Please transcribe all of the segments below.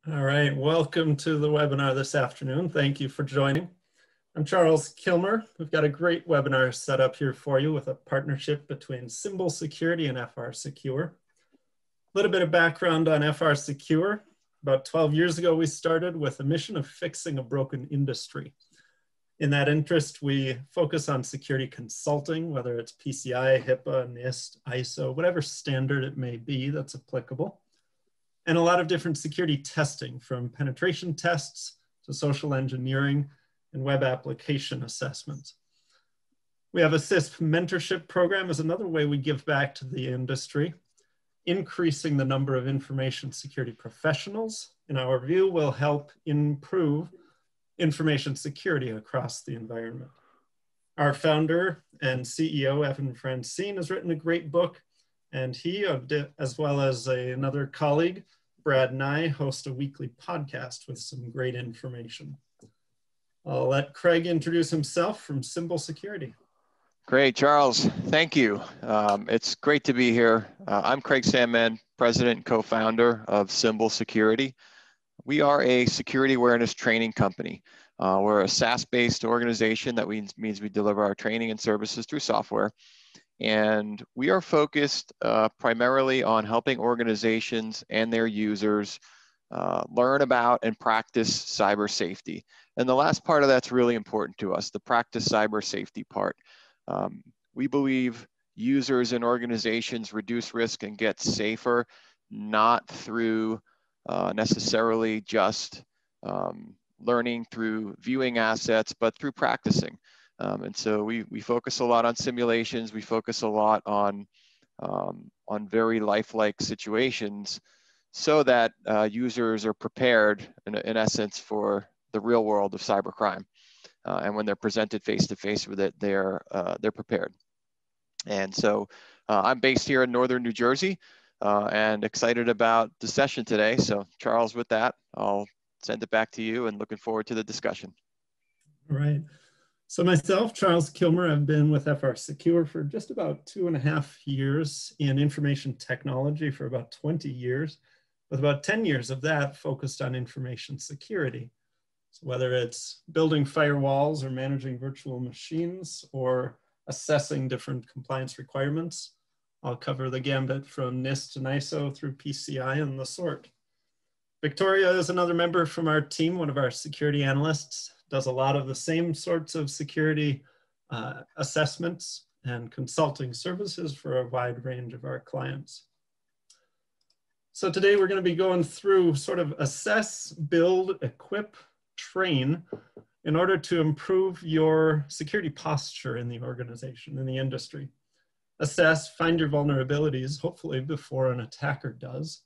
All right, welcome to the webinar this afternoon. Thank you for joining. I'm Charles Kilmer. We've got a great webinar set up here for you with a partnership between Symbol Security and FRSecure. A little bit of background on FRSecure. About 12 years ago, we started with a mission of fixing a broken industry. In that interest, we focus on security consulting, whether it's PCI, HIPAA, NIST, ISO, whatever standard it may be that's applicable. And a lot of different security testing, from penetration tests to social engineering and web application assessments. We have a CISP mentorship program as another way we give back to the industry. Increasing the number of information security professionals, in our view, will help improve information security across the environment. Our founder and CEO, Evan Francine, has written a great book, and he, as well as another colleague, Brad Nye, host a weekly podcast with some great information. I'll let Craig introduce himself from Symbol Security. Great, Charles. Thank you. It's great to be here. I'm Craig Sandman, president and co-founder of Symbol Security. We are a security awareness training company. We're a SaaS-based organization. That means we deliver our training and services through software. And we are focused primarily on helping organizations and their users learn about and practice cyber safety. And the last part of that's really important to us, the practice cyber safety part. We believe users and organizations reduce risk and get safer, not through necessarily just learning through viewing assets, but through practicing. And so we focus a lot on simulations. We focus a lot on very lifelike situations so that users are prepared, in essence, for the real world of cybercrime. And when they're presented face-to-face with it, they're prepared. And so I'm based here in northern New Jersey and excited about the session today. So Charles, with that, I'll send it back to you and looking forward to the discussion. All right. So myself, Charles Kilmer, I've been with FRSecure for just about 2.5 years, in information technology for about 20 years, with about 10 years of that focused on information security. So whether it's building firewalls or managing virtual machines or assessing different compliance requirements, I'll cover the gambit from NIST and ISO through PCI and the sort. Victoria is another member from our team, one of our security analysts, does a lot of the same sorts of security assessments and consulting services for a wide range of our clients. So today we're going to be going through sort of assess, build, equip, train in order to improve your security posture in the organization, in the industry. Assess, find your vulnerabilities, hopefully before an attacker does.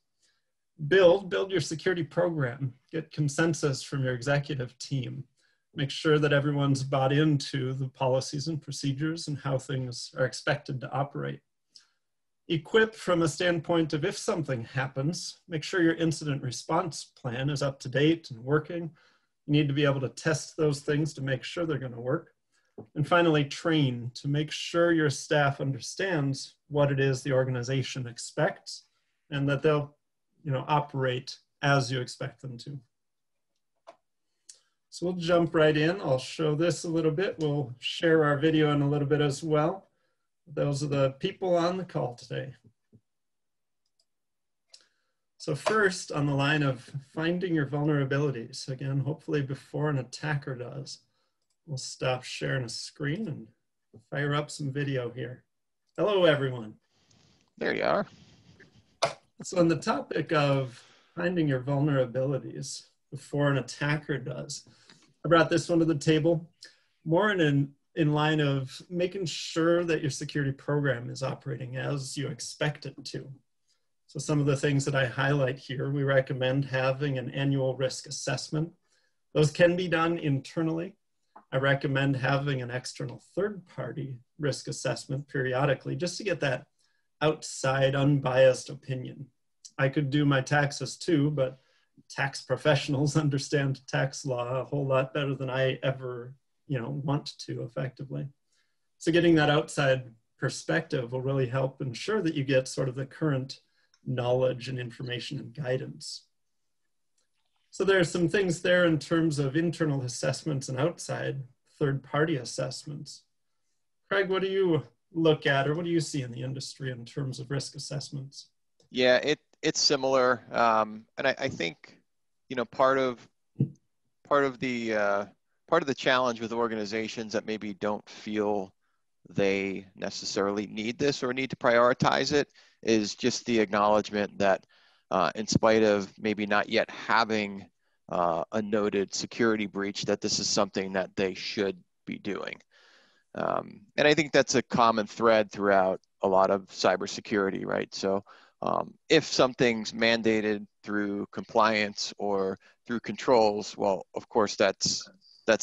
Build your security program, get consensus from your executive team. Make sure that everyone's bought into the policies and procedures and how things are expected to operate. Equip from a standpoint of if something happens, make sure your incident response plan is up to date and working. You need to be able to test those things to make sure they're going to work. And finally, train to make sure your staff understands what it is the organization expects and that they'll operate as you expect them to. So we'll jump right in. I'll show this a little bit. We'll share our video in a little bit as well. Those are the people on the call today. So first, on the line of finding your vulnerabilities, again, hopefully before an attacker does, we'll stop sharing a screen and fire up some video here. Hello, everyone. There you are. So on the topic of finding your vulnerabilities before an attacker does, I brought this one to the table more in line of making sure that your security program is operating as you expect it to. So some of the things that I highlight here, we recommend having an annual risk assessment. Those can be done internally. I recommend having an external third-party risk assessment periodically just to get that outside, unbiased opinion. I could do my taxes too, but tax professionals understand tax law a whole lot better than I ever, want to effectively. So getting that outside perspective will really help ensure that you get sort of the current knowledge and information and guidance. So there are some things there in terms of internal assessments and outside third-party assessments. Craig, what do you look at, or what do you see in the industry in terms of risk assessments? Yeah, it's similar, and I think, you know, part of the challenge with organizations that maybe don't feel they necessarily need this or need to prioritize it is just the acknowledgement that in spite of maybe not yet having a noted security breach, that this is something that they should be doing. And I think that's a common thread throughout a lot of cybersecurity, right? So if something's mandated through compliance or through controls, well, of course, that's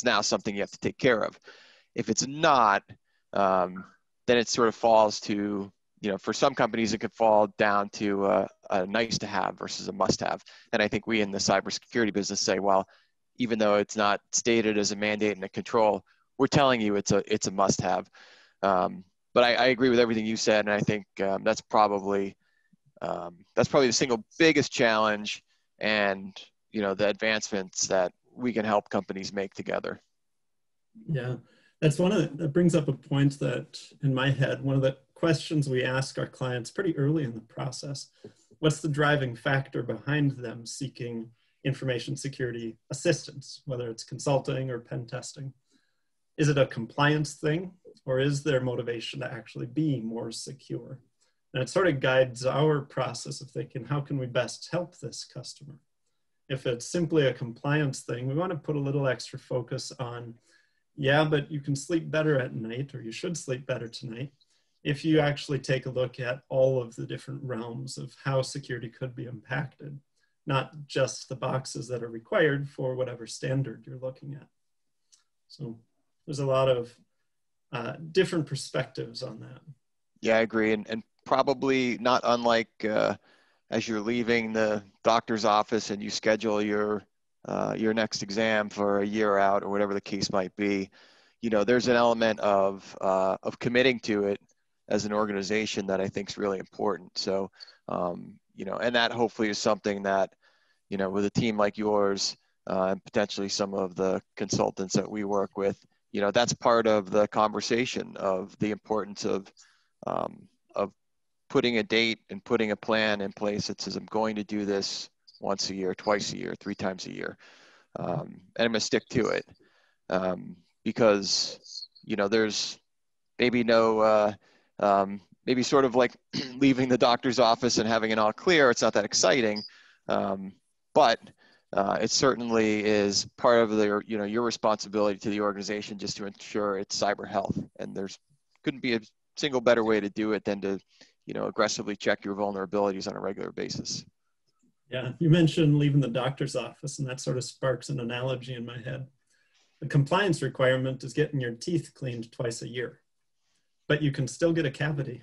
now something you have to take care of. If it's not, then it sort of falls to, you know, for some companies, it could fall down to a nice to have versus a must have. And I think we in the cybersecurity business say, well, even though it's not stated as a mandate and a control, we're telling you it's a must have. But I agree with everything you said, and I think that's probably the single biggest challenge, and, you know, the advancements that we can help companies make together. Yeah, that brings up a point that in my head, one of the questions we ask our clients pretty early in the process: what's the driving factor behind them seeking information security assistance, whether it's consulting or pen testing? Is it a compliance thing, or is their motivation to actually be more secure? And it sort of guides our process of thinking, how can we best help this customer? If it's simply a compliance thing, we want to put a little extra focus on, yeah, but you can sleep better at night, or you should sleep better tonight, if you actually take a look at all of the different realms of how security could be impacted, not just the boxes that are required for whatever standard you're looking at. So there's a lot of different perspectives on that. Yeah, I agree. And probably not unlike as you're leaving the doctor's office and you schedule your next exam for a year out or whatever the case might be, you know, there's an element of committing to it as an organization that I think is really important. So, you know, and that hopefully is something that, you know, with a team like yours and potentially some of the consultants that we work with, you know, that's part of the conversation of the importance of putting a date and putting a plan in place that says, I'm going to do this once a year, twice a year, 3 times a year. And I'm going to stick to it because, you know, there's maybe maybe sort of like leaving the doctor's office and having it all clear. It's not that exciting, but it certainly is part of your responsibility to the organization just to ensure its cyber health. And there's couldn't be a single better way to do it than to, you know, aggressively check your vulnerabilities on a regular basis. Yeah, you mentioned leaving the doctor's office, and that sort of sparks an analogy in my head. The compliance requirement is getting your teeth cleaned twice a year, but you can still get a cavity.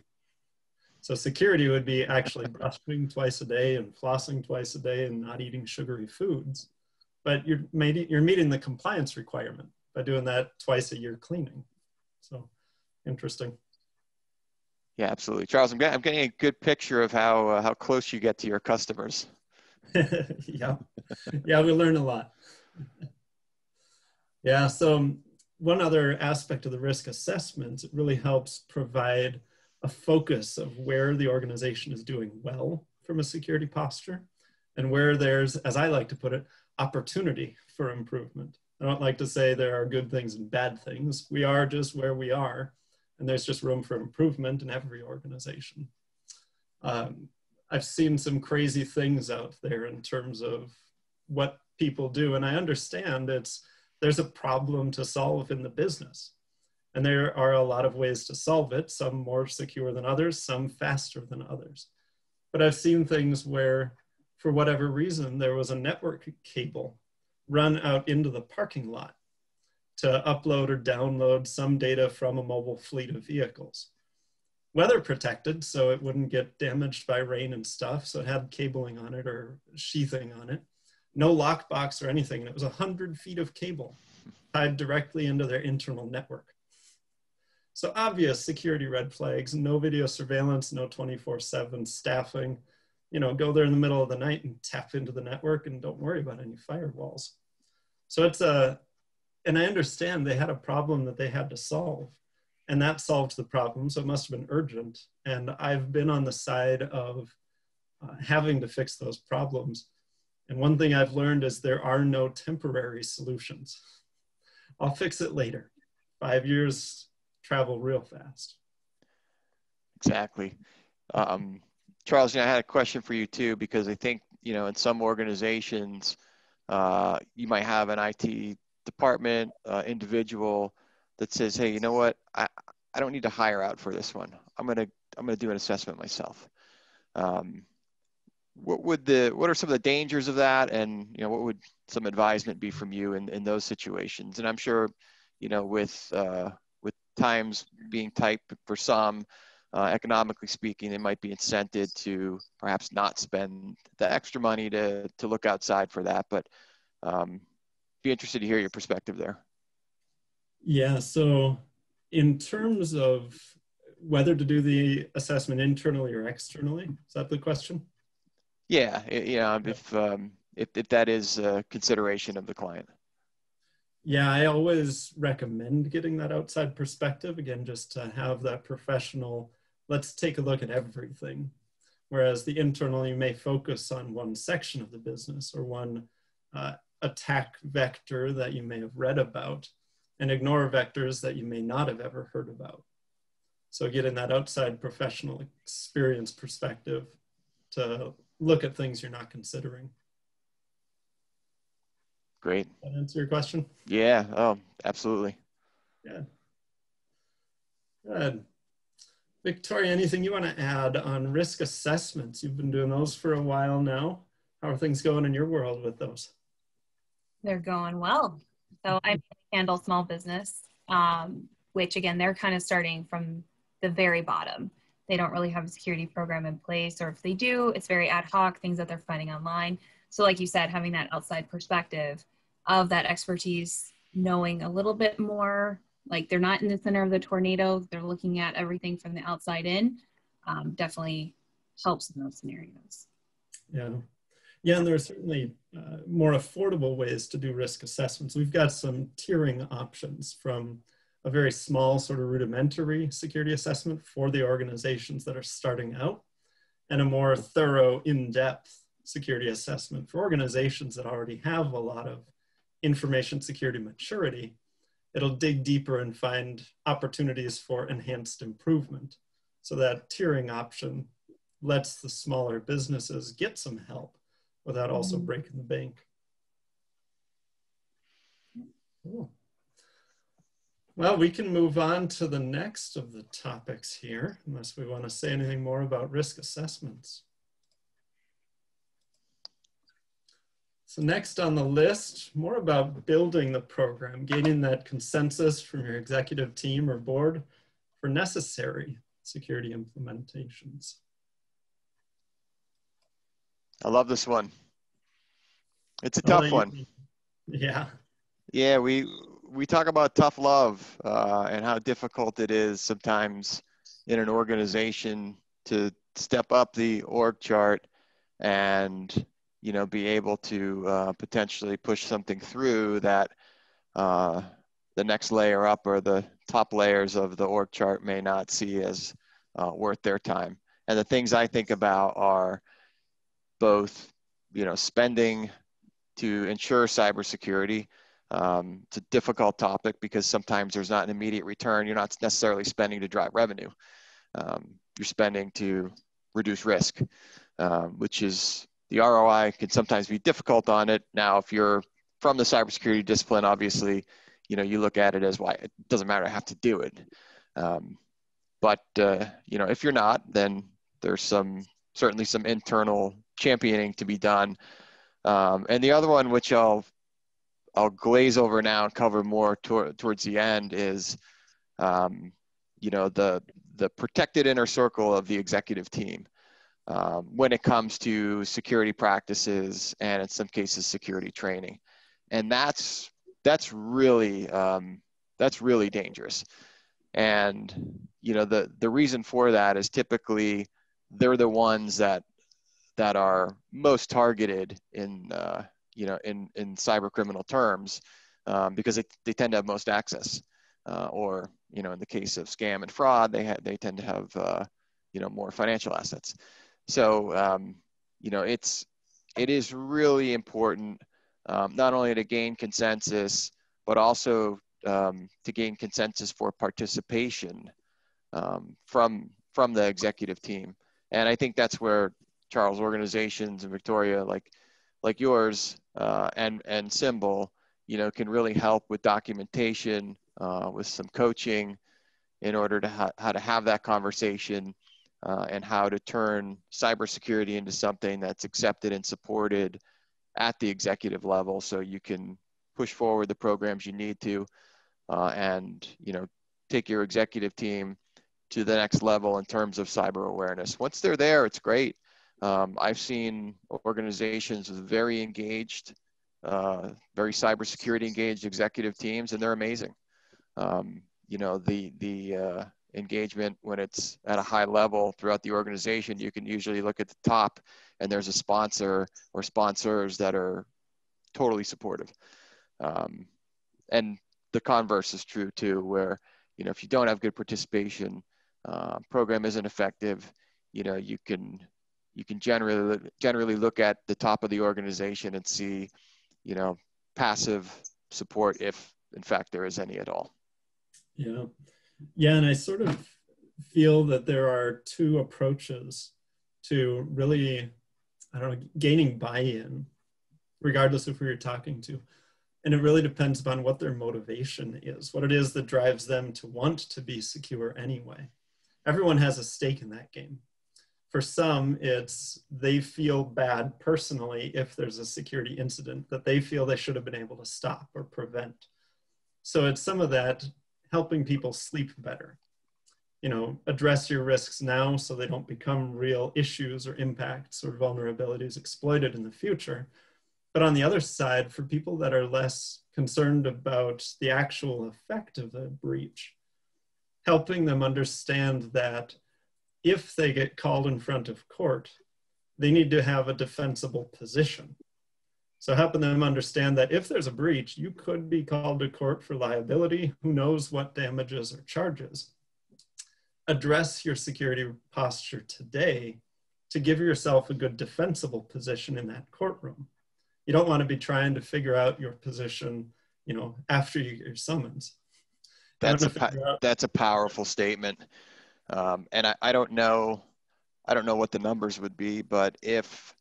So security would be actually brushing twice a day and flossing twice a day and not eating sugary foods. But you're meeting the compliance requirement by doing that twice a year cleaning. So interesting. Yeah, absolutely. Charles, I'm getting a good picture of how close you get to your customers. Yeah, we learn a lot. Yeah, so one other aspect of the risk assessment, it really helps provide a focus of where the organization is doing well from a security posture and where there's, as I like to put it, opportunity for improvement. I don't like to say there are good things and bad things. We are just where we are, and there's just room for improvement in every organization. I've seen some crazy things out there in terms of what people do, and I understand there's a problem to solve in the business. And there are a lot of ways to solve it, some more secure than others, some faster than others. But I've seen things where, for whatever reason, there was a network cable run out into the parking lot to upload or download some data from a mobile fleet of vehicles. Weather protected, so it wouldn't get damaged by rain and stuff, so it had cabling on it or sheathing on it. No lockbox or anything, and it was 100 feet of cable tied directly into their internal network. So obvious security red flags: no video surveillance, no 24/7 staffing, go there in the middle of the night and tap into the network and don't worry about any firewalls. So and I understand they had a problem that they had to solve, and that solved the problem. So it must have been urgent. And I've been on the side of having to fix those problems. And one thing I've learned is there are no temporary solutions. I'll fix it later. 5 years travel real fast. Exactly. Charles, I had a question for you too, because I think, in some organizations, you might have an IT department, individual that says, hey, you know what? I don't need to hire out for this one. I'm gonna do an assessment myself. What are some of the dangers of that, and what would some advisement be from you in those situations? And I'm sure, with times being tight for some, economically speaking, they might be incented to perhaps not spend the extra money to look outside for that. But be interested to hear your perspective there. Yeah, so in terms of whether to do the assessment internally or externally, is that the question? Yeah, if that is a consideration of the client. Yeah, I always recommend getting that outside perspective, again, just to have that professional, let's take a look at everything. Whereas the internal, you may focus on one section of the business or one attack vector that you may have read about, and ignore vectors that you may not have ever heard about. So getting that outside professional experience perspective to look at things you're not considering. Great. Does that answer your question? Yeah, oh, absolutely. Yeah. Good. Victoria, anything you want to add on risk assessments? You've been doing those for a while now. How are things going in your world with those? They're going well. So I handle small business, which again, they're kind of starting from the very bottom. They don't really have a security program in place, or if they do, it's very ad hoc, things that they're finding online. So like you said, having that outside perspective of that expertise, knowing a little bit more, like they're not in the center of the tornado, they're looking at everything from the outside in, definitely helps in those scenarios. Yeah. Yeah, and there are certainly more affordable ways to do risk assessments. We've got some tiering options, from a very small sort of rudimentary security assessment for the organizations that are starting out, and a more thorough, in-depth security assessment for organizations that already have a lot of information security maturity. It'll dig deeper and find opportunities for enhanced improvement. So that tiering option lets the smaller businesses get some help without also breaking the bank. Cool. Well, we can move on to the next of the topics here, unless we want to say anything more about risk assessments. So next on the list, more about building the program, gaining that consensus from your executive team or board for necessary security implementations. I love this one. It's a tough one. Yeah. Yeah, we talk about tough love and how difficult it is sometimes in an organization to step up the org chart and be able to potentially push something through that the next layer up or the top layers of the org chart may not see as worth their time. And the things I think about are both, spending to ensure cybersecurity. It's a difficult topic because sometimes there's not an immediate return. You're not necessarily spending to drive revenue. You're spending to reduce risk, which is the ROI can sometimes be difficult on it. Now, if you're from the cybersecurity discipline, obviously, you look at it as, why it doesn't matter, I have to do it. But if you're not, then there's certainly some internal championing to be done. And the other one, which I'll glaze over now and cover more towards the end, is the protected inner circle of the executive team when it comes to security practices and in some cases security training. And that's really dangerous. And the reason for that is typically they're the ones that that are most targeted in, in cyber criminal terms, because they tend to have most access, or, in the case of scam and fraud, they tend to have, more financial assets. So, it is really important, not only to gain consensus, but also to gain consensus for participation from the executive team. And I think that's where, Charles, organizations and Victoria like yours and Symbol, can really help with documentation, with some coaching in order to how to have that conversation, and how to turn cybersecurity into something that's accepted and supported at the executive level, so you can push forward the programs you need to, and take your executive team to the next level in terms of cyber awareness. Once they're there, it's great. I've seen organizations with very engaged, very cybersecurity engaged executive teams, and they're amazing. The engagement, when it's at a high level throughout the organization, you can usually look at the top and there's a sponsor or sponsors that are totally supportive. And the converse is true too, where, if you don't have good participation, program isn't effective, you can generally look at the top of the organization and see, passive support, if in fact there is any at all. Yeah. Yeah, and I sort of feel that there are two approaches to really, gaining buy-in, regardless of who you're talking to. And it really depends upon what their motivation is, what it is that drives them to want to be secure anyway. Everyone has a stake in that game. For some, it's they feel bad personally if there's a security incident that they feel they should have been able to stop or prevent. So it's some of that helping people sleep better. Address your risks now so they don't become real issues or impacts or vulnerabilities exploited in the future. But on the other side, for people that are less concerned about the actual effect of the breach, helping them understand that if they get called in front of court, they need to have a defensible position. So helping them understand that if there's a breach, you could be called to court for liability, who knows what damages or charges. Address your security posture today to give yourself a good defensible position in that courtroom. You don't want to be trying to figure out your position, after you get your summons. That's a powerful statement. And I don't know what the numbers would be, but if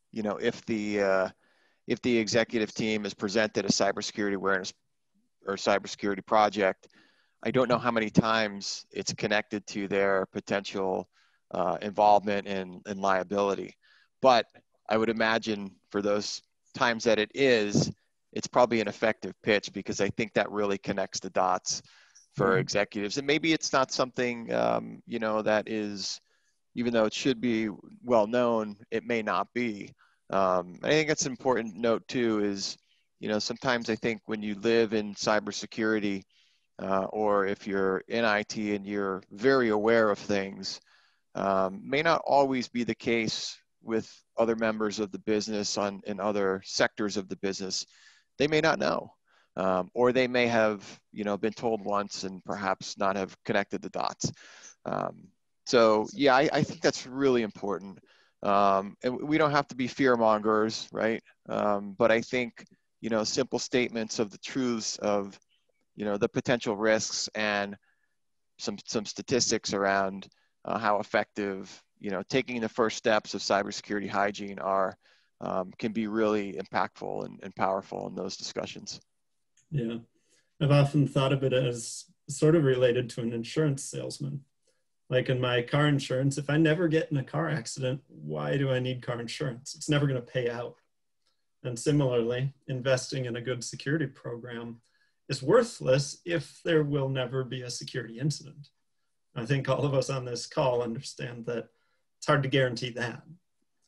the executive team has presented a cybersecurity awareness or cybersecurity project, I don't know how many times it's connected to their potential involvement in liability. But I would imagine for those times that it's probably an effective pitch, because I think that really connects the dots for executives. And maybe it's not something, that is, even though it should be well known, it may not be. I think that's an important note too, is, sometimes I think when you live in cybersecurity, or if you're in IT and you're very aware of things, may not always be the case with other members of the business in other sectors of the business. They may not know, or they may have, been told once and perhaps not have connected the dots. So yeah, I think that's really important. And we don't have to be fear mongers, right? But I think, simple statements of the truths of, the potential risks and some statistics around how effective, taking the first steps of cybersecurity hygiene are, can be really impactful and powerful in those discussions. Yeah, I've often thought of it as sort of related to an insurance salesman. Like in my car insurance, if I never get in a car accident, why do I need car insurance? It's never going to pay out. And similarly, investing in a good security program is worthless if there will never be a security incident. I think all of us on this call understand that it's hard to guarantee that.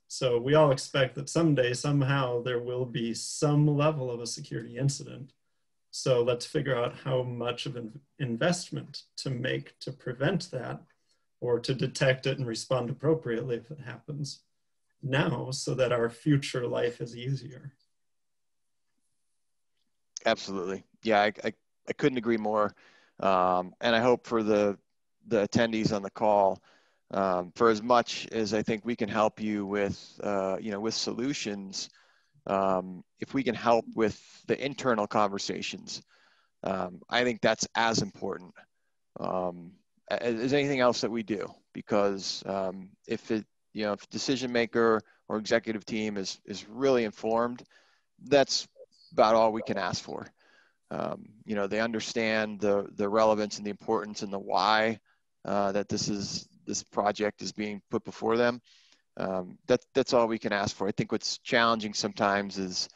So we all expect that someday, somehow, there will be some level of a security incident. So let's figure out how much of an investment to make to prevent that, or to detect it and respond appropriately if it happens. now so that our future life is easier. Absolutely. Yeah, I couldn't agree more. And I hope for the attendees on the call, for as much as I think we can help you with, with solutions, if we can help with the internal conversations, I think that's as important as anything else that we do. Because if decision maker or executive team is really informed, that's about all we can ask for. They understand the relevance and the importance and the why that this project is being put before them. That's all we can ask for. I think what's challenging sometimes is,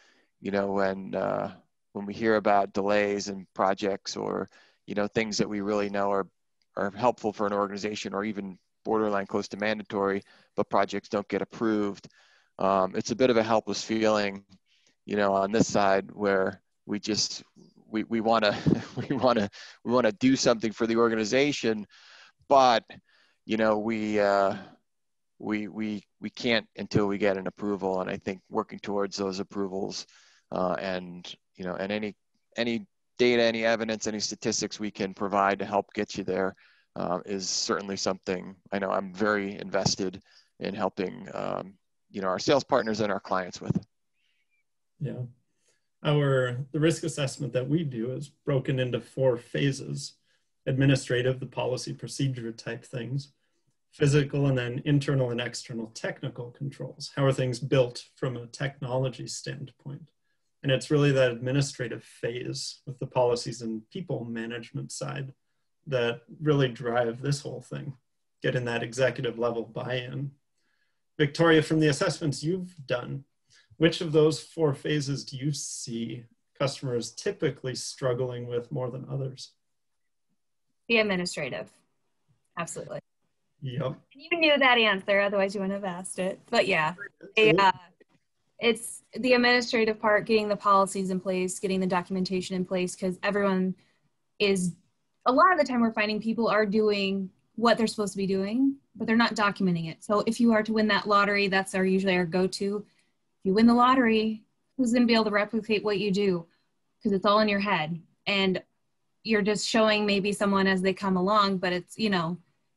when we hear about delays in projects or, things that we really know are helpful for an organization or even borderline close to mandatory, but projects don't get approved. It's a bit of a helpless feeling, on this side where we want to we want to do something for the organization, but we can't until we get an approval. And I think working towards those approvals and any data, any evidence, any statistics we can provide to help get you there is certainly something I know I'm very invested in helping our sales partners and our clients with. Yeah. The risk assessment that we do is broken into 4 phases: administrative, the policy procedure type things; physical, and then internal and external technical controls. How are things built from a technology standpoint? And it's really that administrative phase with the policies and people management side that really drive this whole thing, getting that executive level buy-in. Victoria, from the assessments you've done, which of those 4 phases do you see customers typically struggling with more than others? The administrative, absolutely. Yep. You knew that answer, otherwise you wouldn't have asked it. But yeah, it's the administrative part, getting the policies in place, getting the documentation in place, because everyone is, a lot of the time we're finding people are doing what they're supposed to be doing, but they're not documenting it. So if you are to win that lottery, that's usually our go-to. If you win the lottery, who's going to be able to replicate what you do? Because it's all in your head. And you're just showing maybe someone as they come along, but it's, you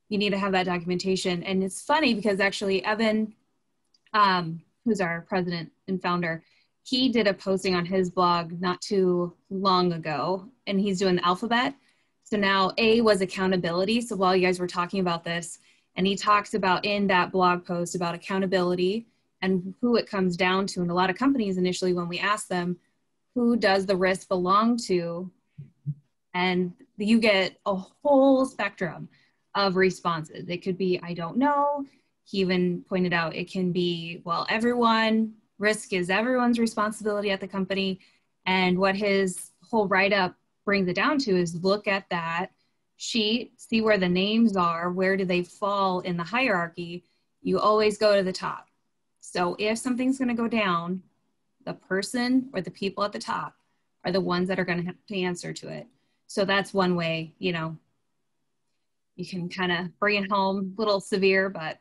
need to have that documentation. And it's funny because actually Evan, who's our president and founder, he did a posting on his blog not too long ago, and he's doing the alphabet. So now A was accountability. So while you guys were talking about this, and he talks about in that blog post about accountability and who it comes down to. And a lot of companies initially, when we ask them, who does the risk belong to? And you get a whole spectrum of responses. It could be, I don't know. He even pointed out it can be, well, everyone, risk is everyone's responsibility at the company. And what his whole write-up brings it down to is look at that sheet, see where the names are, where do they fall in the hierarchy. You always go to the top. So if something's going to go down, the person or the people at the top are the ones that are going to have to answer to it. So that's one way, you can kind of bring it home, a little severe, but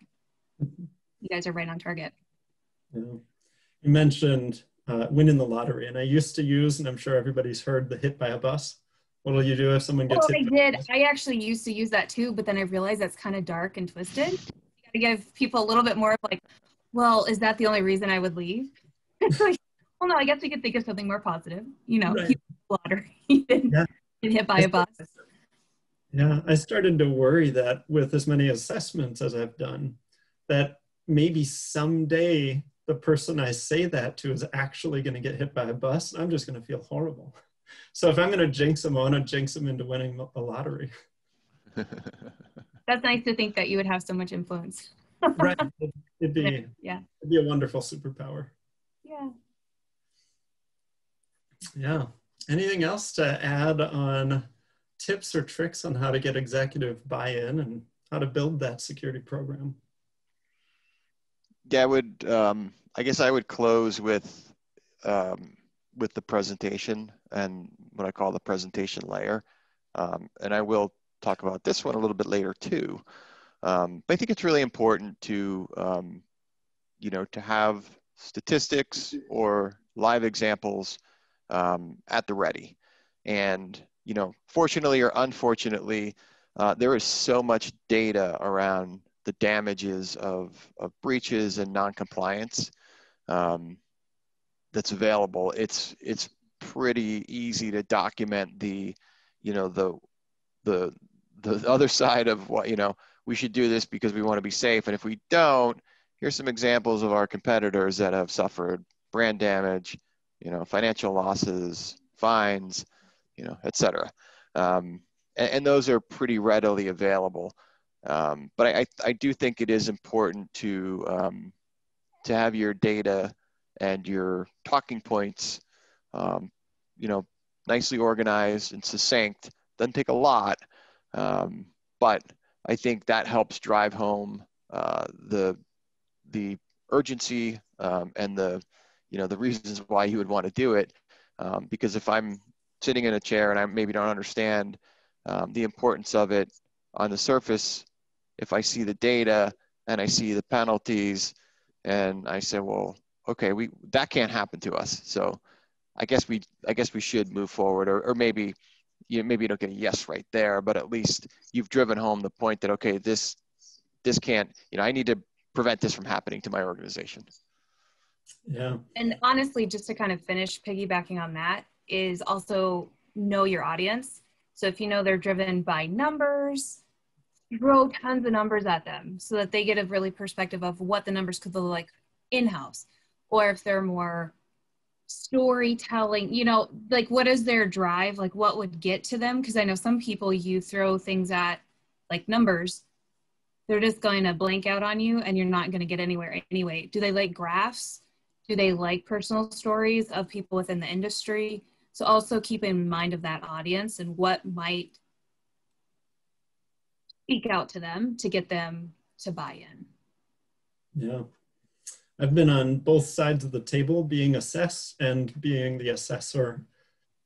you guys are right on target. Yeah. You mentioned winning the lottery, and I used to use, and I'm sure everybody's heard, the hit by a bus. What will you do if someone gets hit? I did. I actually used to use that too, but then I realized that's kind of dark and twisted. You got to give people a little bit more of like, well, is that the only reason I would leave? Like, well, no, I guess we could think of something more positive. Right. Lottery, get hit by a bus. Yeah, I started to worry that with as many assessments as I've done, that maybe someday the person I say that to is actually going to get hit by a bus. I'm just going to feel horrible. So if I'm going to jinx them, I want to jinx them into winning a lottery. That's nice to think that you would have so much influence. Right. It'd be a wonderful superpower. Yeah. Yeah. Anything else to add on tips or tricks on how to get executive buy-in and how to build that security program? Yeah, I guess I would close with the presentation and what I call the presentation layer. And I will talk about this one a little bit later too. But I think it's really important to, you know, to have statistics or live examples at the ready. And, you know, fortunately or unfortunately, there is so much data around the damages of breaches and non-compliance that's available. It's pretty easy to document the, you know, the other side of what, you know, we should do this because we want to be safe. And if we don't, here's some examples of our competitors that have suffered brand damage, you know, financial losses, fines, you know, et cetera. And those are pretty readily available. But I do think it is important to have your data and your talking points, you know, nicely organized and succinct. Doesn't take a lot, but I think that helps drive home the urgency and the, you know, the reasons why you would want to do it. Because if I'm sitting in a chair and I maybe don't understand the importance of it on the surface, if I see the data and I see the penalties and I say, well, okay, that can't happen to us. So I guess we should move forward, or maybe you don't get a yes right there, but at least you've driven home the point that, okay, this can't, you know, I need to prevent this from happening to my organization. Yeah. And honestly, just to kind of finish piggybacking on that, is also know your audience. So if you know they're driven by numbers, throw tons of numbers at them so that they get a really perspective of what the numbers could look like in-house. Or if they're more storytelling, you know, like what is their drive? Like what would get to them? Because I know some people, you throw things at like numbers, they're just going to blank out on you and you're not going to get anywhere anyway. Do they like graphs? Do they like personal stories of people within the industry? So also keep in mind of that audience and what might speak out to them to get them to buy in. Yeah. I've been on both sides of the table, being assessed and being the assessor.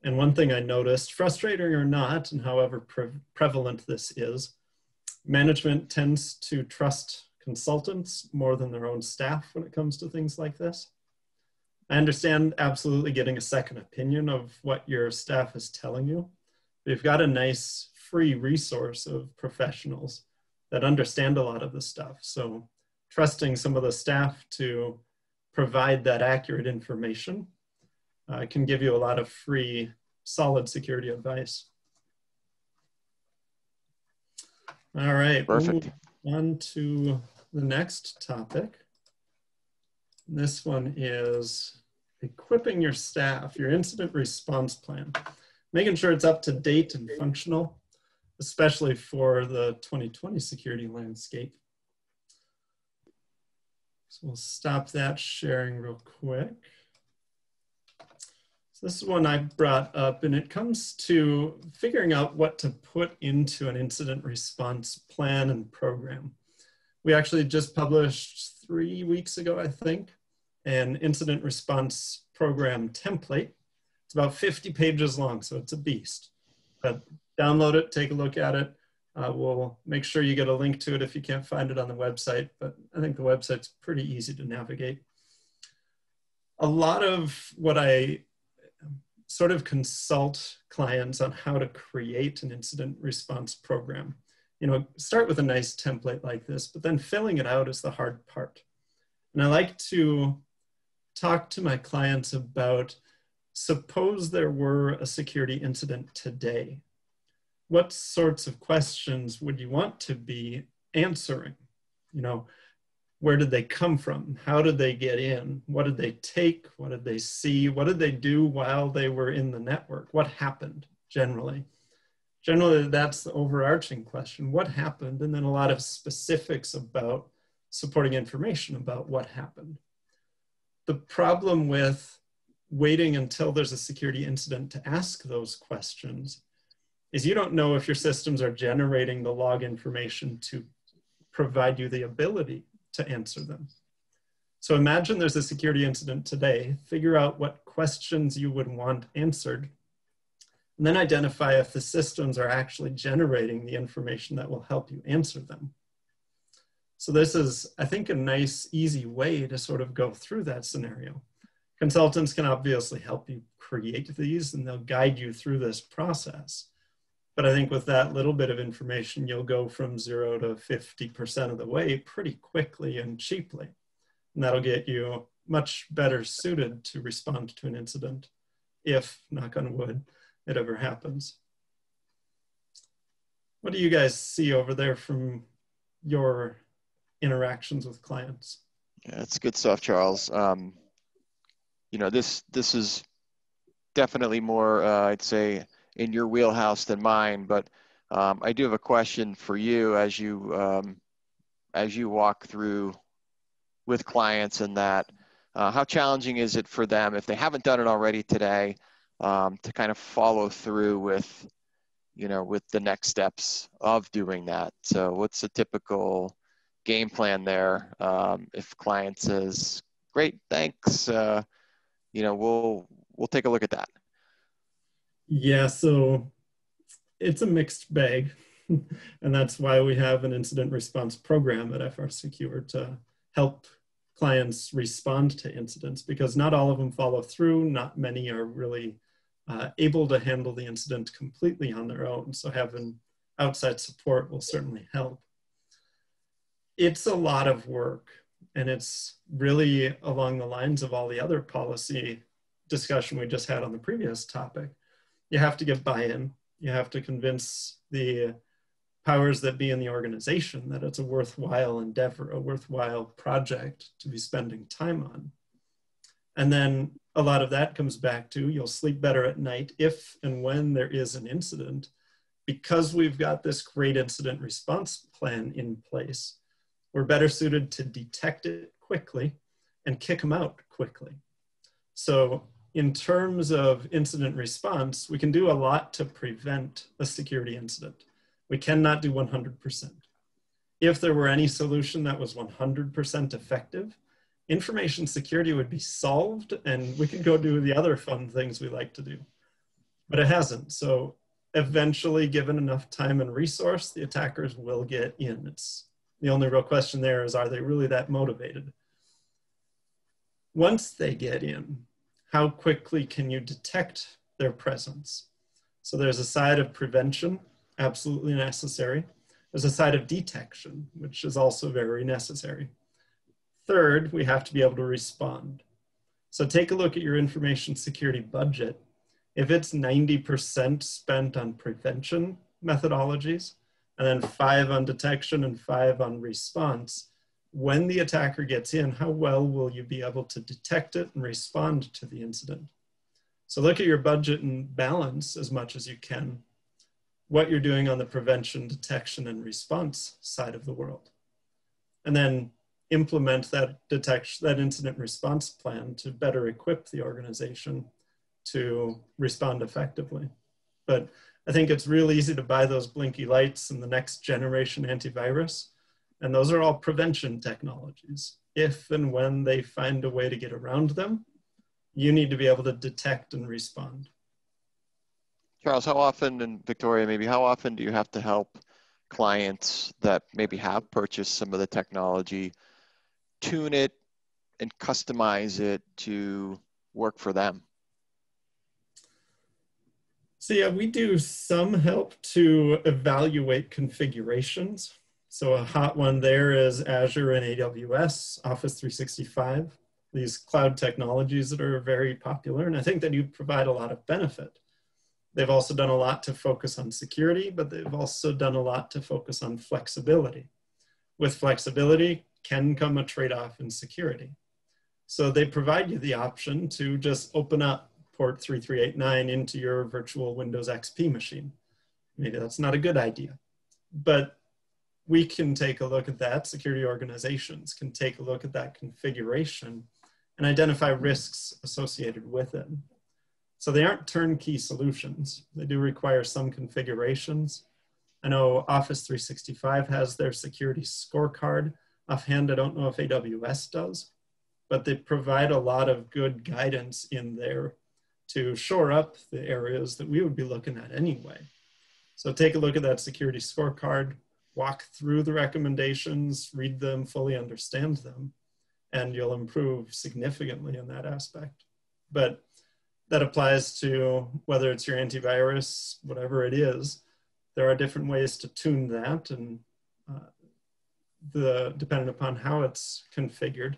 And one thing I noticed, frustrating or not, and however prevalent this is, management tends to trust consultants more than their own staff when it comes to things like this. I understand absolutely getting a second opinion of what your staff is telling you. We've got a nice free resource of professionals that understand a lot of this stuff. So trusting some of the staff to provide that accurate information can give you a lot of free, solid security advice. All right, perfect. We'll move on to the next topic. This one is equipping your staff, your incident response plan, making sure it's up to date and functional, especially for the 2020 security landscape. So we'll stop that sharing real quick. So this is one I brought up, and it comes to figuring out what to put into an incident response plan and program. We actually just published 3 weeks ago, I think, an incident response program template. It's about 50 pages long, so it's a beast. But download it, take a look at it. We'll make sure you get a link to it if you can't find it on the website, but I think the website's pretty easy to navigate. A lot of what I sort of consult clients on how to create an incident response program. You know, start with a nice template like this, but then filling it out is the hard part. And I like to talk to my clients about, suppose there were a security incident today. What sorts of questions would you want to be answering? You know, where did they come from? How did they get in? What did they take? What did they see? What did they do while they were in the network? What happened generally? Generally, that's the overarching question. What happened? And then a lot of specifics about supporting information about what happened. The problem with waiting until there's a security incident to ask those questions is you don't know if your systems are generating the log information to provide you the ability to answer them. So imagine there's a security incident today, figure out what questions you would want answered, and then identify if the systems are actually generating the information that will help you answer them. So this is, I think, a nice, easy way to sort of go through that scenario. Consultants can obviously help you create these and they'll guide you through this process. But I think with that little bit of information, you'll go from 0 to 50% of the way pretty quickly and cheaply. And that'll get you much better suited to respond to an incident if, knock on wood, it ever happens. What do you guys see over there from your interactions with clients? Yeah, that's good stuff, Charles. You know, this is definitely more, I'd say, in your wheelhouse than mine. But I do have a question for you as you walk through with clients and that. How challenging is it for them, if they haven't done it already today, to kind of follow through with, you know, with the next steps of doing that? So what's a typical game plan there? If client says, great, thanks, you know, we'll take a look at that. Yeah, so it's a mixed bag. And that's why we have an incident response program at FRSecure to help clients respond to incidents, because not all of them follow through. Not many are really able to handle the incident completely on their own. So having outside support will certainly help. It's a lot of work, and it's really along the lines of all the other policy discussion we just had on the previous topic. You have to get buy-in. You have to convince the powers that be in the organization that it's a worthwhile endeavor, a worthwhile project to be spending time on. And then a lot of that comes back to, you'll sleep better at night if and when there is an incident, because we've got this great incident response plan in place. We're better suited to detect it quickly and kick them out quickly. So in terms of incident response, we can do a lot to prevent a security incident. We cannot do 100%. If there were any solution that was 100% effective, information security would be solved and we could go do the other fun things we like to do. But it hasn't. So eventually, given enough time and resource, the attackers will get in. It's the only real question there is, are they really that motivated? Once they get in, how quickly can you detect their presence? So there's a side of prevention, absolutely necessary. There's a side of detection, which is also very necessary. Third, we have to be able to respond. So take a look at your information security budget. If it's 90% spent on prevention methodologies, and then 5 on detection and 5 on response, when the attacker gets in, how well will you be able to detect it and respond to the incident? So look at your budget and balance as much as you can what you're doing on the prevention, detection, and response side of the world. And then implement that incident response plan to better equip the organization to respond effectively. But I think it's real easy to buy those blinky lights and the next generation antivirus. And those are all prevention technologies. If and when they find a way to get around them, you need to be able to detect and respond. Charles, how often, and Victoria, maybe how often do you have to help clients that maybe have purchased some of the technology tune it and customize it to work for them? So yeah, we do some help to evaluate configurations. So a hot one there is Azure and AWS, Office 365, these cloud technologies that are very popular. And I think that you provide a lot of benefit. They've also done a lot to focus on security, but they've also done a lot to focus on flexibility. With flexibility can come a trade-off in security. So they provide you the option to just open up port 3389 into your virtual Windows XP machine. Maybe that's not a good idea, but we can take a look at that. Security organizations can take a look at that configuration and identify risks associated with it. So they aren't turnkey solutions. They do require some configurations. I know Office 365 has their security scorecard. Offhand, I don't know if AWS does, but they provide a lot of good guidance in there to shore up the areas that we would be looking at anyway. So take a look at that security scorecard, walk through the recommendations, read them, fully understand them, and you'll improve significantly in that aspect. But that applies to whether it's your antivirus, whatever it is. There are different ways to tune that, and depending upon how it's configured,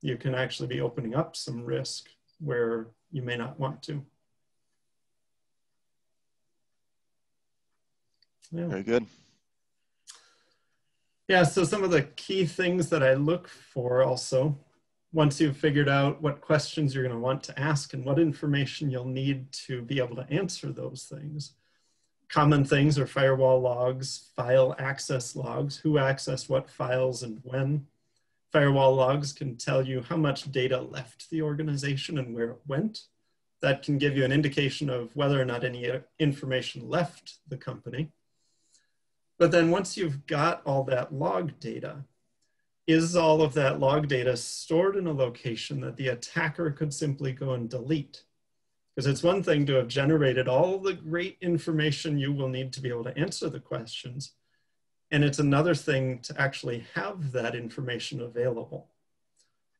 you can actually be opening up some risk where you may not want to. Yeah. Very good. Yeah, so some of the key things that I look for also, once you've figured out what questions you're going to want to ask and what information you'll need to be able to answer those things. Common things are firewall logs, file access logs, who accessed what files and when. Firewall logs can tell you how much data left the organization and where it went. That can give you an indication of whether or not any information left the company. But then once you've got all that log data, is all of that log data stored in a location that the attacker could simply go and delete? Because it's one thing to have generated all the great information you will need to be able to answer the questions, and it's another thing to actually have that information available.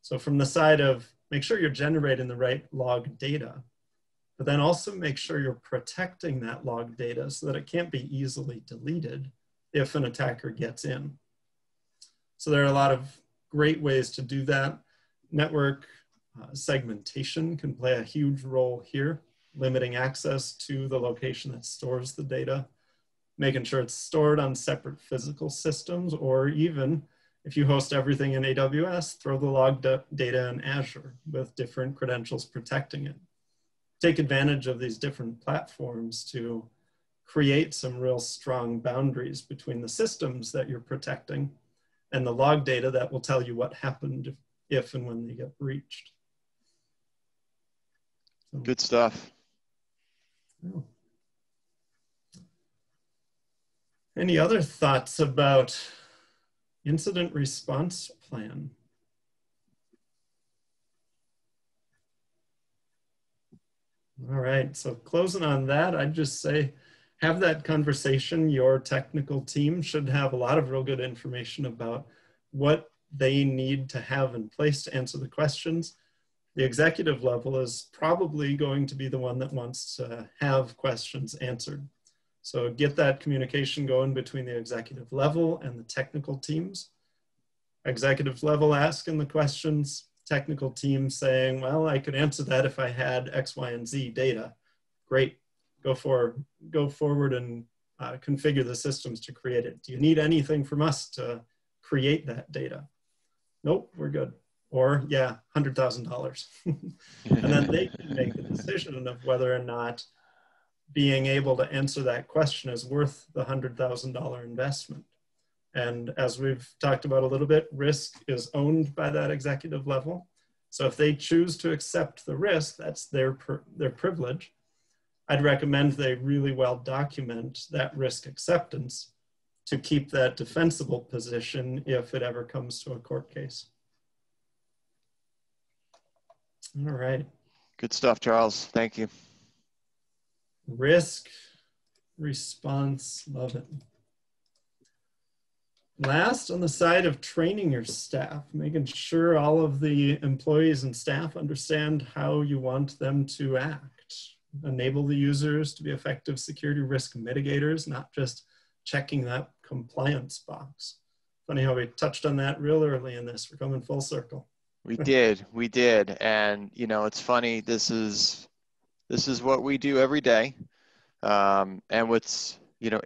So from the side of make sure you're generating the right log data, but then also make sure you're protecting that log data so that it can't be easily deleted if an attacker gets in. So there are a lot of great ways to do that. Network segmentation can play a huge role here, limiting access to the location that stores the data, making sure it's stored on separate physical systems, or even if you host everything in AWS, throw the log data in Azure with different credentials protecting it. Take advantage of these different platforms to create some real strong boundaries between the systems that you're protecting and the log data that will tell you what happened if and when they get breached. So, good stuff. yeah. Any other thoughts about incident response plan? All right, so closing on that, I'd just say, have that conversation. Your technical team should have a lot of real good information about what they need to have in place to answer the questions. The executive level is probably going to be the one that wants to have questions answered. So get that communication going between the executive level and the technical teams. Executive level asking the questions, technical team saying, well, I could answer that if I had X, Y, and Z data. Great, go forward and configure the systems to create it. Do you need anything from us to create that data? Nope, we're good. Or yeah, $100,000. And then they can make a decision of whether or not being able to answer that question is worth the $100,000 investment. And as we've talked about a little bit, risk is owned by that executive level. So if they choose to accept the risk, that's their privilege. I'd recommend they really well document that risk acceptance to keep that defensible position if it ever comes to a court case. All right. Good stuff, Charles. Thank you. Risk response, love it. Last, on the side of training your staff, making sure all of the employees and staff understand how you want them to act. Enable the users to be effective security risk mitigators, not just checking that compliance box. Funny how we touched on that real early in this. We're coming full circle. We did. And you know, it's funny, this is what we do every day. And what's, you know,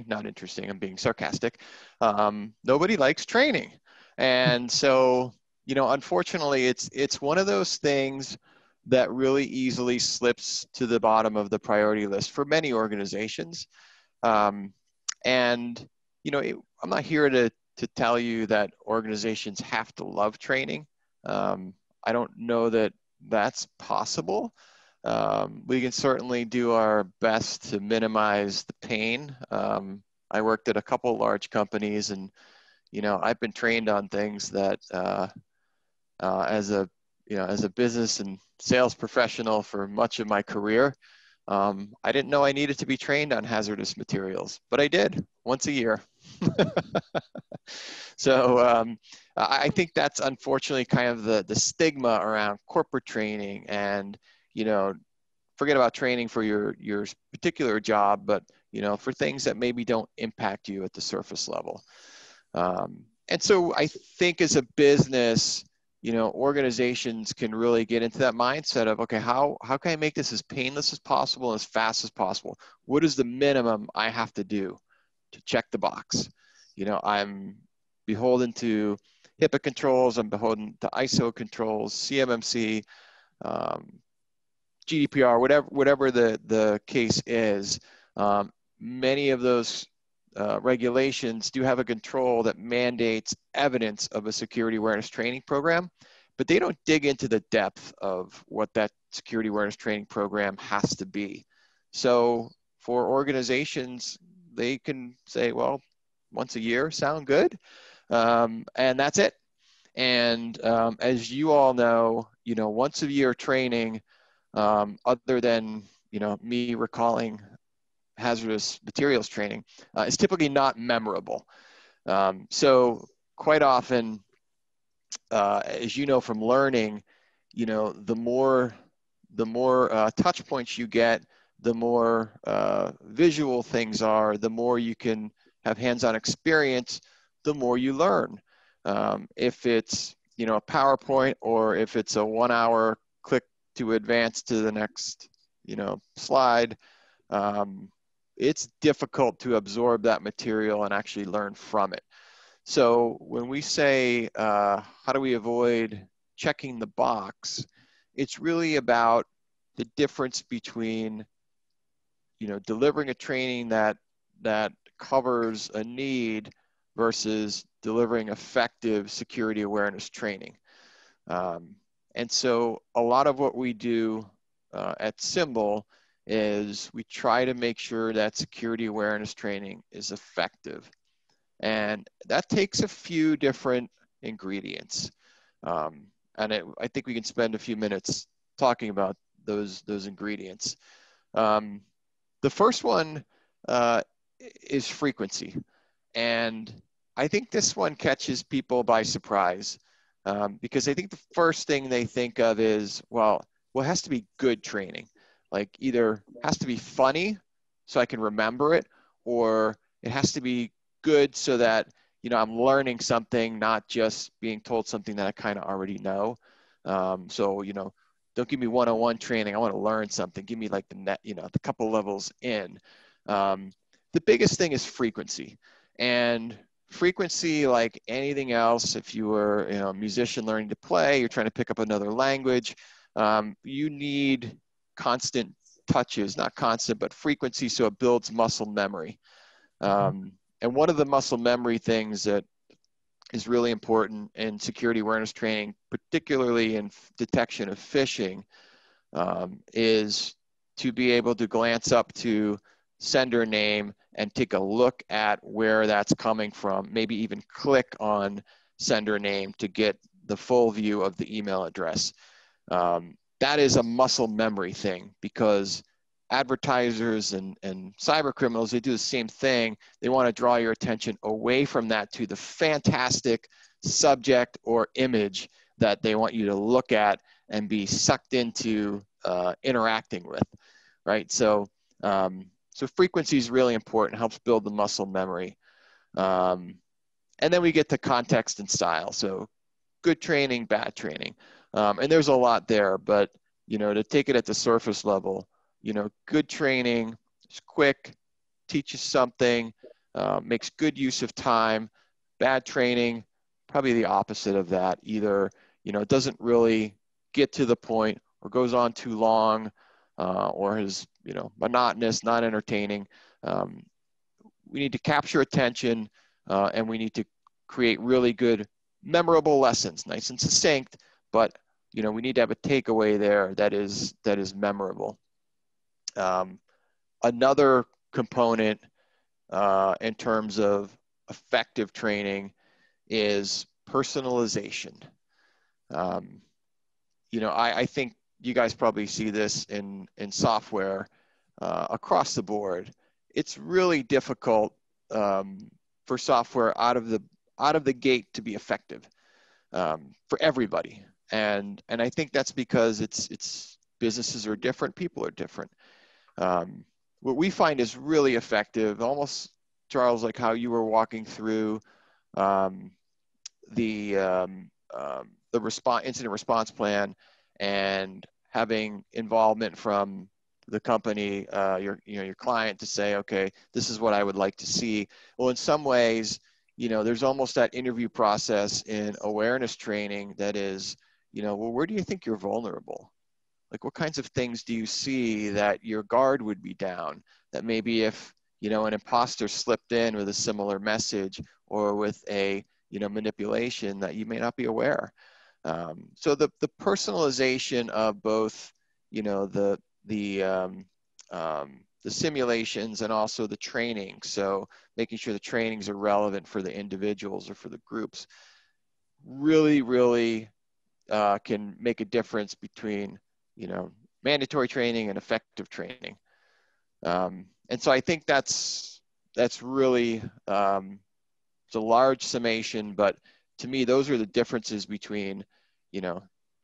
not interesting, I'm being sarcastic. Nobody likes training. And so, you know, unfortunately, it's one of those things that really easily slips to the bottom of the priority list for many organizations. And, you know, I'm not here to tell you that organizations have to love training. I don't know that that's possible. We can certainly do our best to minimize the pain. I worked at a couple large companies, and you know, I've been trained on things that as a business and sales professional for much of my career, I didn't know I needed to be trained on hazardous materials, but I did once a year. So I think that's unfortunately kind of the stigma around corporate training, and, you know, forget about training for your particular job, but, you know, for things that maybe don't impact you at the surface level. And so I think as a business, you know, organizations can really get into that mindset of, okay, how can I make this as painless as possible and as fast as possible? What is the minimum I have to do to check the box? You know, I'm beholden to HIPAA controls, I'm beholden to ISO controls, CMMC, GDPR, whatever the case is. Many of those regulations do have a control that mandates evidence of a security awareness training program, but they don't dig into the depth of what that security awareness training program has to be. So for organizations, they can say, well, once a year sound good, and that's it. And as you all know, you know, once a year training, other than, you know, me recalling hazardous materials training, is typically not memorable. So quite often, as you know from learning, you know, the more touch points you get, the more visual things are, the more you can have hands-on experience, the more you learn. If it's, you know, a PowerPoint, or if it's a 1 hour click to advance to the next, you know, slide, it's difficult to absorb that material and actually learn from it. So when we say, how do we avoid checking the box, it's really about the difference between, you know, delivering a training that covers a need versus delivering effective security awareness training. And so a lot of what we do at Symbol is we try to make sure that security awareness training is effective. And that takes a few different ingredients. And I think we can spend a few minutes talking about those ingredients. The first one is frequency. And I think this one catches people by surprise, because I think the first thing they think of is, well, it has to be good training. Like, either has to be funny so I can remember it, or it has to be good so that, you know, I'm learning something, not just being told something that I kind of already know. So, you know, don't give me one-on-one training. I want to learn something. Give me like the net, you know, the couple levels in. The biggest thing is frequency. And frequency, like anything else, if you were, you know, a musician learning to play, you're trying to pick up another language, you need constant touches, not constant, but frequency, so it builds muscle memory. And one of the muscle memory things that is really important in security awareness training, particularly in detection of phishing, is to be able to glance up to sender name and take a look at where that's coming from, maybe even click on sender name to get the full view of the email address. That is a muscle memory thing, because advertisers and cyber criminals, they do the same thing. They want to draw your attention away from that to the fantastic subject or image that they want you to look at and be sucked into interacting with, right? So, so frequency is really important, helps build the muscle memory. And then we get to context and style. So good training, bad training. And there's a lot there, but, you know, to take it at the surface level, you know, good training is quick, teaches something, makes good use of time. Bad training, probably the opposite of that. Either, you know, it doesn't really get to the point, or goes on too long, or is, you know, monotonous, not entertaining. We need to capture attention, and we need to create really good, memorable lessons, nice and succinct, but, you know, we need to have a takeaway there that is memorable. Another component in terms of effective training is personalization. You know, I think you guys probably see this in software across the board. It's really difficult for software out of the gate to be effective for everybody. And I think that's because it's businesses are different, people are different. What we find is really effective, almost, Charles, like how you were walking through the incident response plan and having involvement from the company, your client, to say, okay, this is what I would like to see. Well, in some ways, there's almost that interview process in awareness training that is, well, where do you think you're vulnerable? Like, what kinds of things do you see that your guard would be down? That maybe if, an imposter slipped in with a similar message or with a, manipulation, that you may not be aware. So the personalization of both, the simulations and also the training. So making sure the trainings are relevant for the individuals or for the groups really, really can make a difference between, mandatory training and effective training. And so I think that's really, it's a large summation, but to me, those are the differences between,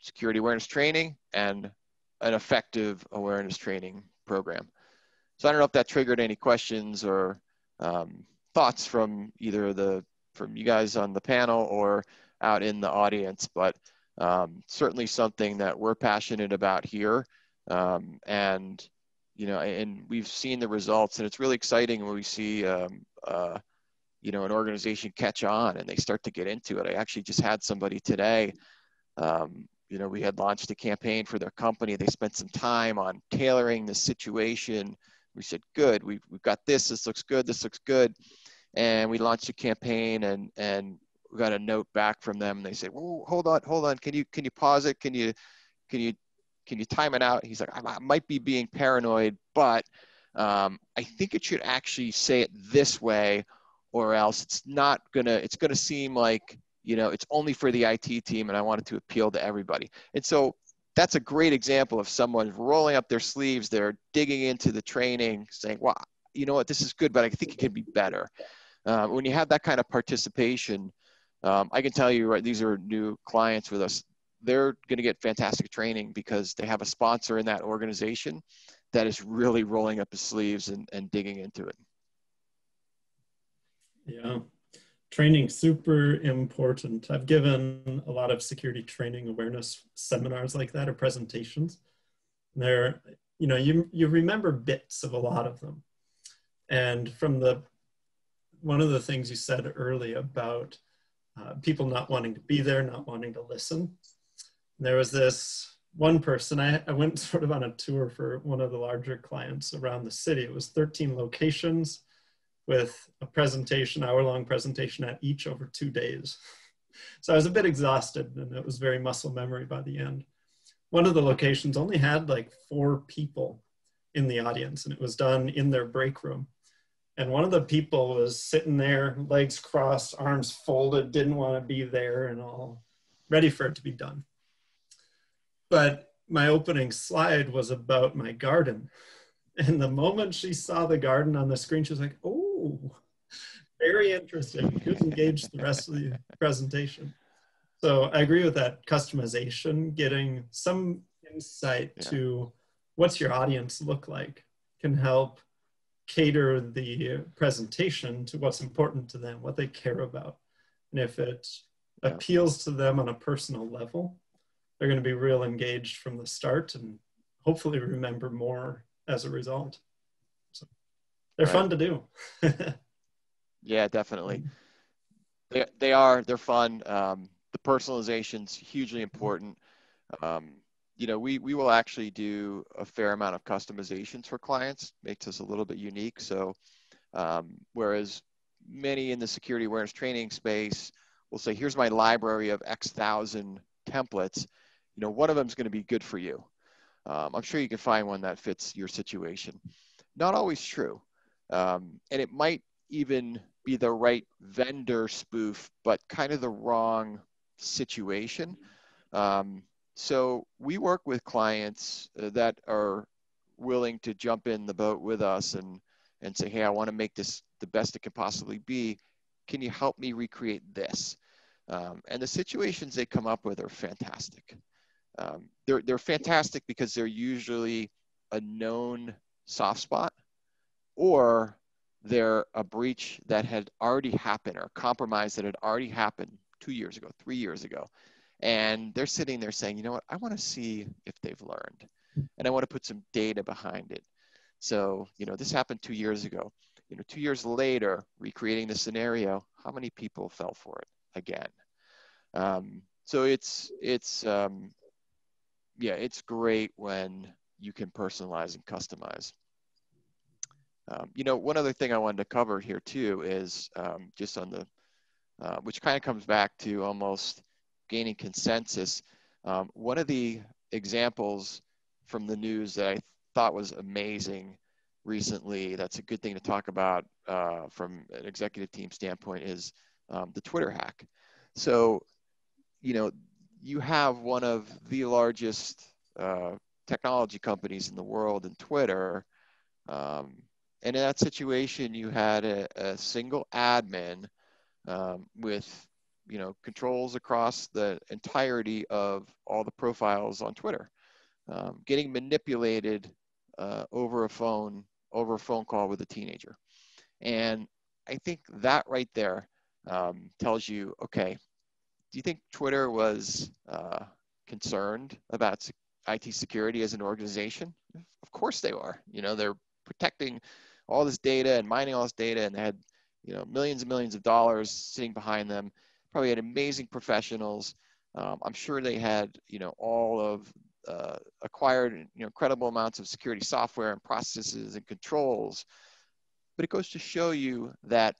security awareness training and an effective awareness training program. So I don't know if that triggered any questions or thoughts from either from you guys on the panel or out in the audience, but certainly something that we're passionate about here. And we've seen the results, and it's really exciting when we see, an organization catch on and they start to get into it. I actually just had somebody today, we had launched a campaign for their company. They spent some time on tailoring the situation. We said, good, we've got this looks good, this looks good. And we launched a campaign and we got a note back from them. And they said, well, hold on. Can you pause it? Can you time it out? He's like, I might be being paranoid, but I think it should actually say it this way, or else it's gonna seem like, it's only for the IT team, and I want it to appeal to everybody. And so that's a great example of someone rolling up their sleeves. They're digging into the training, saying, well, you know what, this is good, but I think it can be better. When you have that kind of participation, I can tell you, right, these are new clients with us. They're going to get fantastic training because they have a sponsor in that organization that is really rolling up his sleeves and digging into it. Yeah, training, super important. I've given a lot of security training awareness seminars like that, or presentations. They're, you remember bits of a lot of them. And from one of the things you said earlier about people not wanting to be there, not wanting to listen. There was this one person, I went sort of on a tour for one of the larger clients around the city. It was 13 locations with a presentation, hour-long presentation at each over 2 days. So I was a bit exhausted, and it was very muscle memory by the end. One of the locations only had like 4 people in the audience, and it was done in their break room. And one of the people was sitting there, legs crossed, arms folded, didn't want to be there, and all ready for it to be done. But my opening slide was about my garden. And the moment she saw the garden on the screen, she was like, oh, very interesting. Could engage the rest of the presentation. So I agree with that customization, getting some insight to what's your audience look like can help cater the presentation to what's important to them, what they care about. And if it appeals to them on a personal level, they're going to be real engaged from the start and hopefully remember more as a result. So they're fun to do. Yeah, definitely. They're fun. The personalization's hugely important. We will actually do a fair amount of customizations for clients, makes us a little bit unique. So whereas many in the security awareness training space will say, here's my library of X thousand templates, one of them is going to be good for you. I'm sure you can find one that fits your situation. Not always true. And it might even be the right vendor spoof, but kind of the wrong situation. So we work with clients that are willing to jump in the boat with us and say, hey, I want to make this the best it can possibly be. can you help me recreate this? And the situations they come up with are fantastic. They're fantastic because they're usually a known soft spot, or they're a breach that had already happened, or a compromise that had already happened 2 years ago, 3 years ago. And they're sitting there saying, you know what, I want to see if they've learned, and I want to put some data behind it. So, you know, this happened 2 years ago. You know, 2 years later, recreating the scenario, how many people fell for it again? So yeah, it's great when you can personalize and customize. You know, one other thing I wanted to cover here too is just on the, which kind of comes back to almost gaining consensus. One of the examples from the news that I thought was amazing recently, that's a good thing to talk about from an executive team standpoint, is the Twitter hack. So, you know, you have one of the largest technology companies in the world in Twitter. And in that situation, you had a single admin with, you know, controls across the entirety of all the profiles on Twitter, getting manipulated over a phone call with a teenager. And I think that right there tells you, okay, do you think Twitter was concerned about IT security as an organization? Of course they were. You know, they're protecting all this data and mining all this data, and they had, you know, millions and millions of dollars sitting behind them. Probably had amazing professionals. I'm sure they had, you know, all of acquired, you know, incredible amounts of security software and processes and controls. But it goes to show you that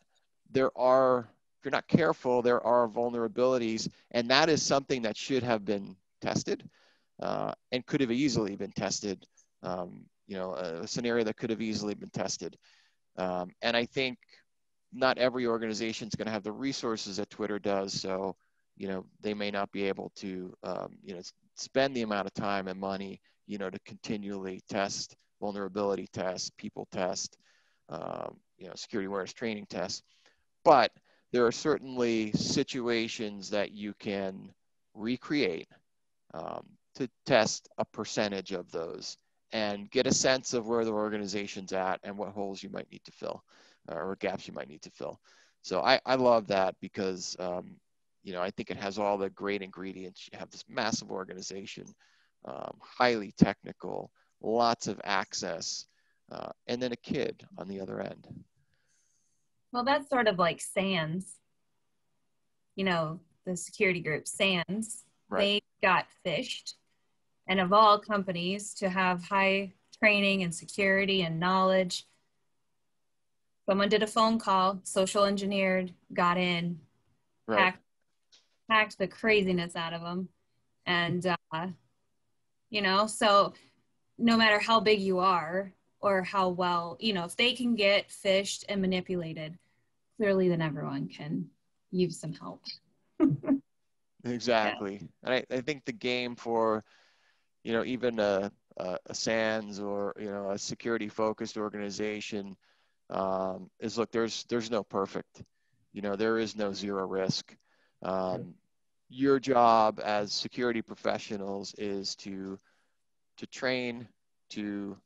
there are, if you're not careful, there are vulnerabilities, and that is something that should have been tested and could have easily been tested. You know, a scenario that could have easily been tested. And I think not every organization is going to have the resources that Twitter does. So, you know, they may not be able to, you know, spend the amount of time and money, you know, to continually test vulnerability tests, people test, you know, security awareness training tests. But there are certainly situations that you can recreate to test a percentage of those and get a sense of where the organization's at and what holes you might need to fill or gaps you might need to fill. So I love that because, you know, I think it has all the great ingredients. You have this massive organization, highly technical, lots of access, and then a kid on the other end. Well, that's sort of like SANS, you know, the security group SANS. Right. They got phished. And of all companies to have high training and security and knowledge, someone did a phone call, social engineered, got in, Right. hacked the craziness out of them. And, you know, so no matter how big you are or how well, you know, if they can get phished and manipulated, clearly then everyone can use some help. Exactly. Yeah. And I think the game for, you know, even a SANS or, you know, a security focused organization is, look, there's no perfect, you know, there is no zero risk. Your job as security professionals is to train, to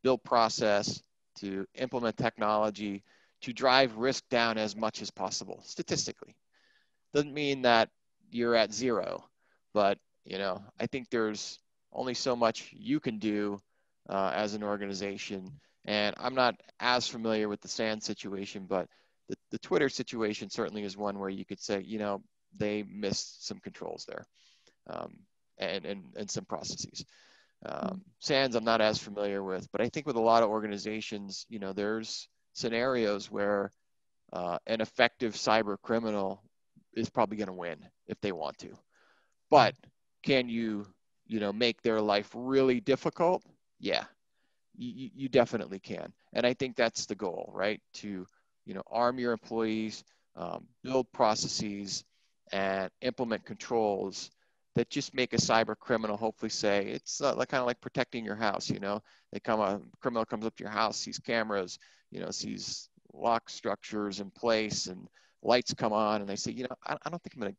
build process, to implement technology, to drive risk down as much as possible statistically. Doesn't mean that you're at zero, but, you know, I think there's only so much you can do as an organization. And I'm not as familiar with the SANS situation, but the Twitter situation certainly is one where you could say, you know, they missed some controls there and some processes. SANS I'm not as familiar with, but I think with a lot of organizations, you know, there's scenarios where an effective cyber criminal is probably going to win if they want to. But can you, you know, make their life really difficult? Yeah, you definitely can. And I think that's the goal, right? To, you know, arm your employees, build processes, and implement controls that just make a cyber criminal hopefully say, it's like, kind of like protecting your house, you know? A criminal comes up to your house, sees cameras, you know, sees lock structures in place and lights come on and they say, you know, I don't think I'm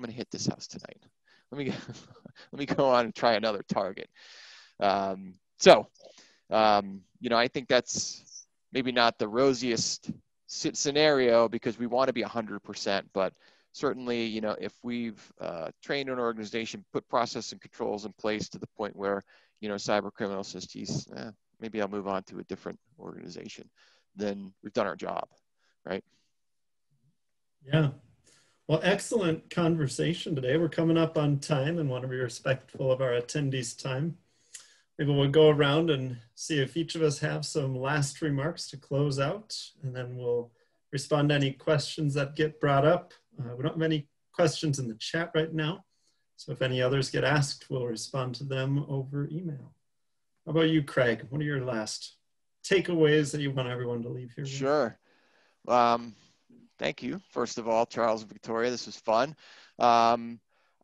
gonna hit this house tonight. Let me let me go on and try another target. You know, I think that's maybe not the rosiest scenario because we want to be 100%, but certainly, you know, if we've trained an organization, put process and controls in place to the point where, you know, cyber criminal says, geez, maybe I'll move on to a different organization, then we've done our job, right? Yeah. Well, excellent conversation today. We're coming up on time and want to be respectful of our attendees' time. Maybe we'll go around and see if each of us have some last remarks to close out, and then we'll respond to any questions that get brought up. We don't have any questions in the chat right now, so if any others get asked, we'll respond to them over email. How about you, Craig? What are your last takeaways that you want everyone to leave here with? Sure. Thank you, first of all, Charles and Victoria. This was fun.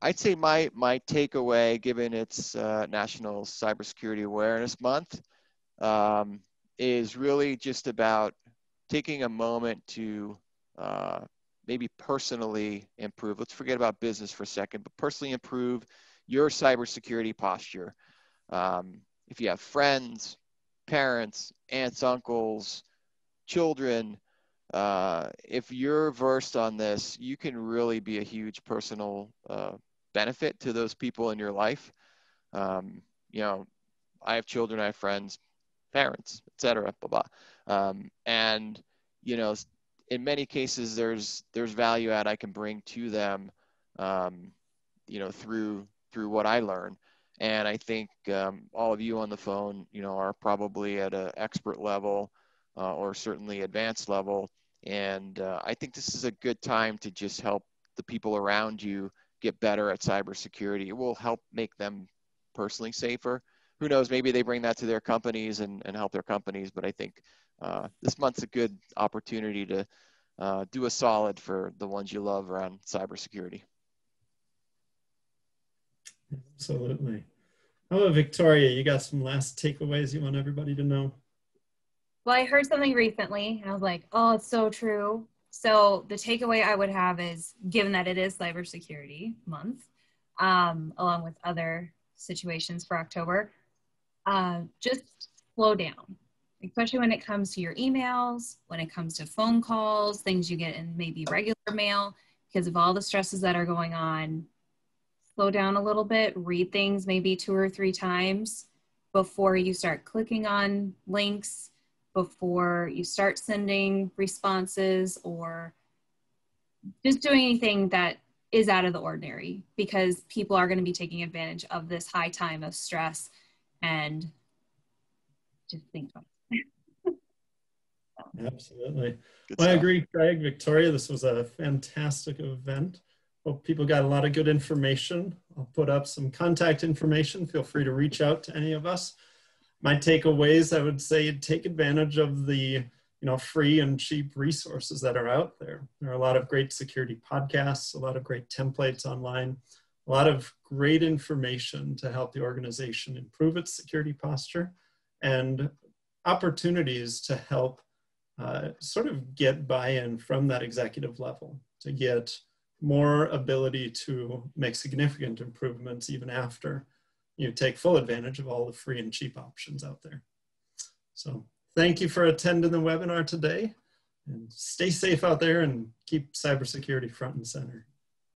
I'd say my takeaway, given it's National Cybersecurity Awareness Month, is really just about taking a moment to maybe personally improve. Let's forget about business for a second, but personally improve your cybersecurity posture. If you have friends, parents, aunts, uncles, children, if you're versed on this, you can really be a huge personal benefit to those people in your life. You know, I have children, I have friends, parents, etc. Blah blah. And you know, in many cases, there's value add I can bring to them. You know, through what I learn. And I think all of you on the phone, you know, are probably at an expert level or certainly advanced level. And I think this is a good time to just help the people around you get better at cybersecurity. It will help make them personally safer. Who knows, maybe they bring that to their companies and help their companies. But I think this month's a good opportunity to do a solid for the ones you love around cybersecurity. Absolutely. How about Victoria? You got some last takeaways you want everybody to know? Well, I heard something recently and I was like, oh, it's so true. So the takeaway I would have is, given that it is Cybersecurity Month, along with other situations for October, just slow down, especially when it comes to your emails, when it comes to phone calls, things you get in maybe regular mail, because of all the stresses that are going on. Slow down a little bit, read things maybe 2 or 3 times before you start clicking on links, before you start sending responses, or just doing anything that is out of the ordinary, because people are going to be taking advantage of this high time of stress. And just think about it. Absolutely. Good Well, I stuff. agree, Craig. Victoria, this was a fantastic event. Hope people got a lot of good information. I'll put up some contact information. Feel free to reach out to any of us. My takeaways, I would say, take advantage of the free and cheap resources that are out there. There are a lot of great security podcasts, a lot of great templates online, a lot of great information to help the organization improve its security posture, and opportunities to help sort of get buy-in from that executive level to get more ability to make significant improvements even after you take full advantage of all the free and cheap options out there. So thank you for attending the webinar today, and stay safe out there and keep cybersecurity front and center.